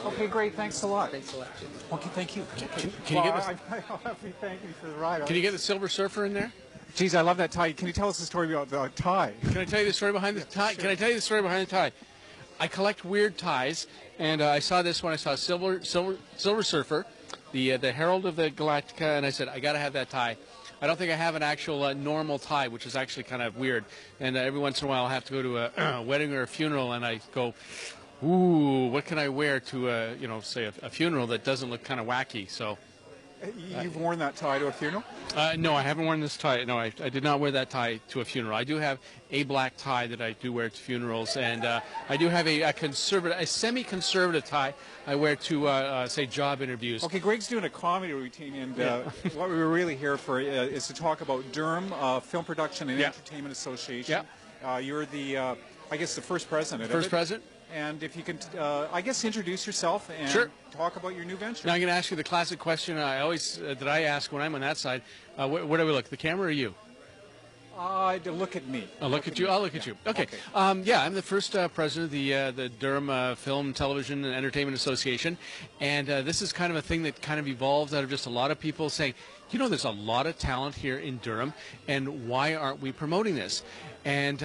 Okay, great. Thanks a lot. Thanks a lot. Okay, thank you. Can you get the, I'll have you thank me for the ride. can you get the Silver Surfer in there? Geez, I love that tie. Can you tell us the story about the tie? Can I tell you the story behind the tie? Sure. Can I tell you the story behind the tie? I collect weird ties, and I saw this one. I saw Silver Surfer, the Herald of the Galactica, and I said, I got to have that tie. I don't think I have an actual normal tie, which is actually kind of weird. And every once in a while, I'll have to go to a wedding or a funeral, and I go, ooh, what can I wear to, say a funeral that doesn't look kind of wacky? So. You've worn that tie to a funeral? No, I haven't worn this tie. No, I did not wear that tie to a funeral. I do have a black tie that I do wear to funerals, and I do have a semi-conservative tie I wear to, say, job interviews. Okay, Greg's doing a comedy routine, and what we were really here for is to talk about Durham Film Production and Entertainment Association. You're the, I guess, the first president. First president. And if you can, I guess, introduce yourself and talk about your new venture. Now I'm going to ask you the classic question I always that I ask when I'm on that side. Where do we look? The camera or you? Look at me. I'll look at you. I'll look at you. Okay. I'm the first president of the Durham Film, Television, and Entertainment Association, and this is kind of a thing that kind of evolved out of just a lot of people saying, there's a lot of talent here in Durham, and why aren't we promoting this? And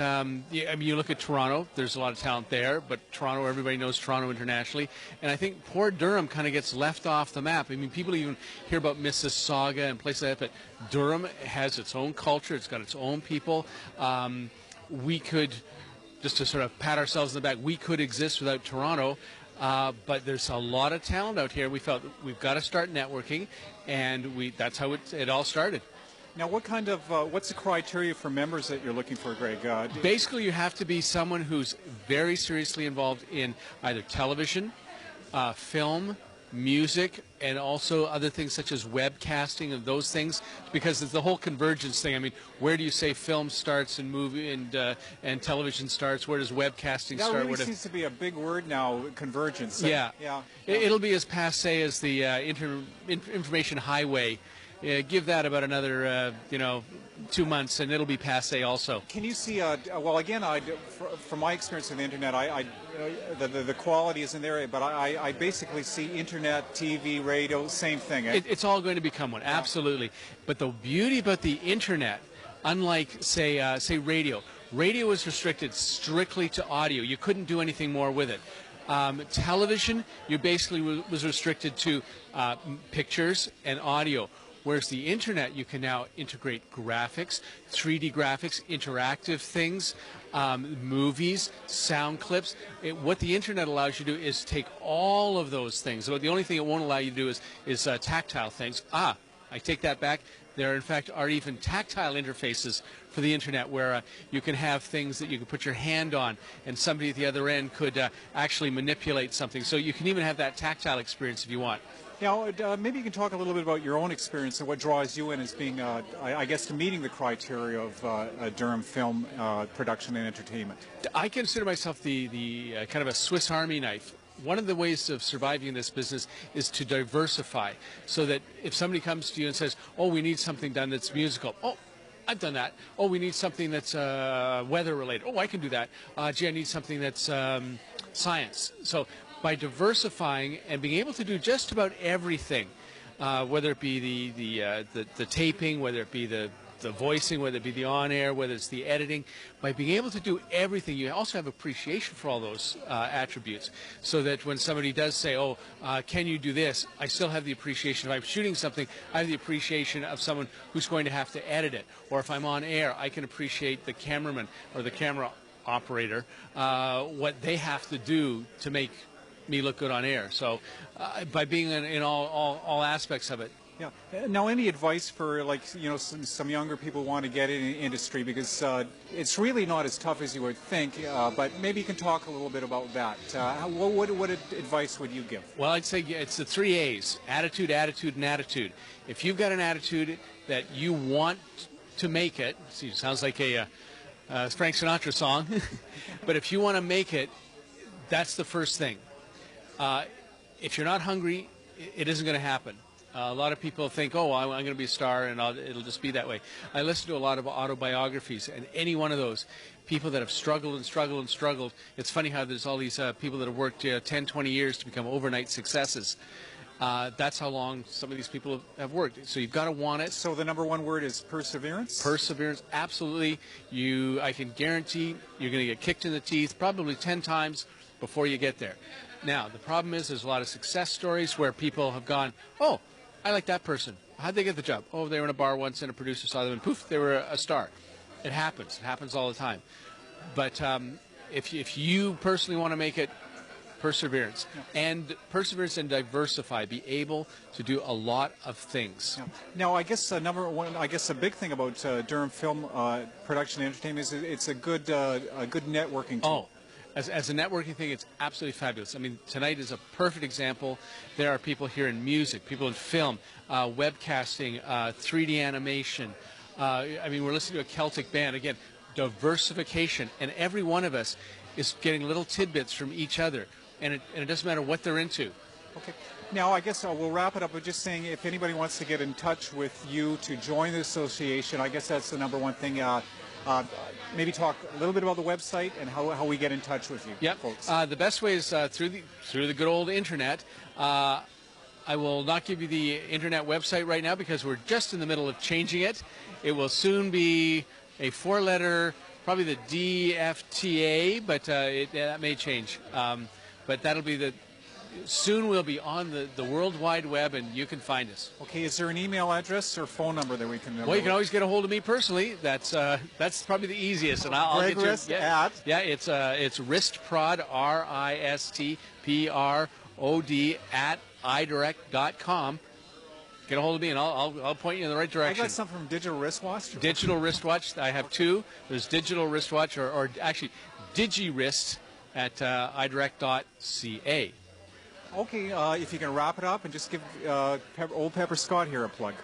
you look at Toronto, there's a lot of talent there, but Toronto, everybody knows Toronto internationally. And I think poor Durham kind of gets left off the map. I mean, people even hear about Mississauga and places like that, but Durham has its own culture, it's got its own people. We could, just to sort of pat ourselves in the back, we could exist without Toronto. But there's a lot of talent out here. We felt we've got to start networking, and that's how it all started. Now, what kind of what's the criteria for members that you're looking for, Greg? Basically, you have to be someone who's very seriously involved in either television, film, music, and also other things such as webcasting and those things, because it's the whole convergence thing. I mean, where do you say film starts and movie and television starts? Where does webcasting start? That really seems to be a big word now, convergence. Yeah. It'll be as passé as the information highway. Give that about another, 2 months, and it'll be passé also. Can you see? Well, again, from my experience with the internet, the quality isn't there, but I basically see internet, TV, radio, same thing. It's all going to become one, absolutely. But the beauty about the internet, unlike say radio is restricted strictly to audio. You couldn't do anything more with it. Television, you basically was restricted to pictures and audio. Whereas the internet, you can now integrate graphics, 3D graphics, interactive things, movies, sound clips. What the internet allows you to do is take all of those things. So the only thing it won't allow you to do is tactile things. I take that back. There, in fact, are even tactile interfaces for the internet where you can have things that you can put your hand on, and somebody at the other end could actually manipulate something. So you can even have that tactile experience if you want. Now, maybe you can talk a little bit about your own experience and what draws you in as being, I guess, to meeting the criteria of Durham film production and entertainment. I consider myself the kind of a Swiss Army knife. One of the ways of surviving in this business is to diversify, so that if somebody comes to you and says, oh, we need something done that's musical, oh, I've done that. Oh, we need something that's weather related. Oh, I can do that. Gee, I need something that's science. So by diversifying and being able to do just about everything, whether it be the taping, whether it be the voicing, whether it be the on-air, whether it's the editing, by being able to do everything, you also have appreciation for all those attributes, so that when somebody does say, oh, can you do this, I still have the appreciation. If I'm shooting something, I have the appreciation of someone who's going to have to edit it. Or if I'm on air, I can appreciate the cameraman or the camera operator, what they have to do to make me look good on air. So by being in all aspects of it. Yeah. Now, any advice for, some younger people who want to get in the industry, because it's really not as tough as you would think, but maybe you can talk a little bit about that. What advice would you give? Well, I'd say it's the 3 A's: attitude, attitude, and attitude. If you've got an attitude that you want to make it, see, it sounds like a Frank Sinatra song, but if you want to make it, that's the first thing. If you're not hungry, it isn't going to happen. A lot of people think, oh, I'm going to be a star and it'll just be that way. I listen to a lot of autobiographies, and any one of those, people that have struggled and struggled and struggled. It's funny how there's all these people that have worked 10, 20 years to become overnight successes. That's how long some of these people have worked. So you've got to want it. So the number one word is perseverance? Perseverance, absolutely. I can guarantee you're going to get kicked in the teeth probably 10 times before you get there. Now, the problem is there's a lot of success stories where people have gone, oh, I like that person. How'd they get the job? Oh, they were in a bar once and a producer saw them and poof, they were a star. It happens. It happens all the time. But if you personally want to make it, perseverance. Yeah. And perseverance and diversify. Be able to do a lot of things. Yeah. Now, I guess number one, I guess a big thing about Durham Film Production and Entertainment is it's a good networking tool. Oh. As a networking thing, it's absolutely fabulous. I mean, tonight is a perfect example. There are people here in music, people in film, webcasting, 3D animation. I mean, we're listening to a Celtic band. Again, diversification. And every one of us is getting little tidbits from each other. And it doesn't matter what they're into. Okay. Now, I guess we'll wrap it up with just saying if anybody wants to get in touch with you to join the association, I guess that's the number one thing. Maybe talk a little bit about the website and how we get in touch with you, folks. The best way is through the good old internet. I will not give you the internet website right now because we're just in the middle of changing it. It will soon be a 4-letter, probably the DFTA, but that may change. But that'll be soon we'll be on the World Wide Web, and you can find us. Okay, is there an email address or phone number that we can... Well, you can always get a hold of me personally. That's probably the easiest, and I'll get you... Rist at... Yeah, it's Ristprod, RISTPROD at idirect.com. Get a hold of me, and I'll point you in the right direction. I got something from Digital Wristwatch. Digital Wristwatch. I have two. There's Digital Wristwatch, or actually DigiWrist at idirect.ca. Okay, if you can wrap it up and just give old Pepper Scott here a plug.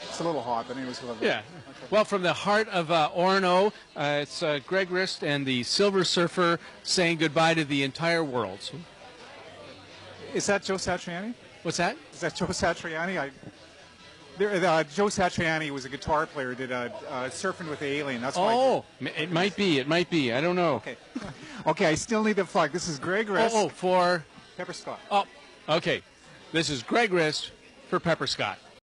It's a little hot, but anyways, we'll have yeah. Okay. Well, from the heart of Orono, it's Greg Rist and the Silver Surfer saying goodbye to the entire world. So, is that Joe Satriani? What's that? Is that Joe Satriani? Joe Satriani was a guitar player, did Surfing with the Alien. That's why. Oh, it might be. It might be. I don't know. Okay. Okay, I still need the plug. This is Greg Rist. For? Pepper Scott. Oh, okay. This is Greg Rist for Pepper Scott.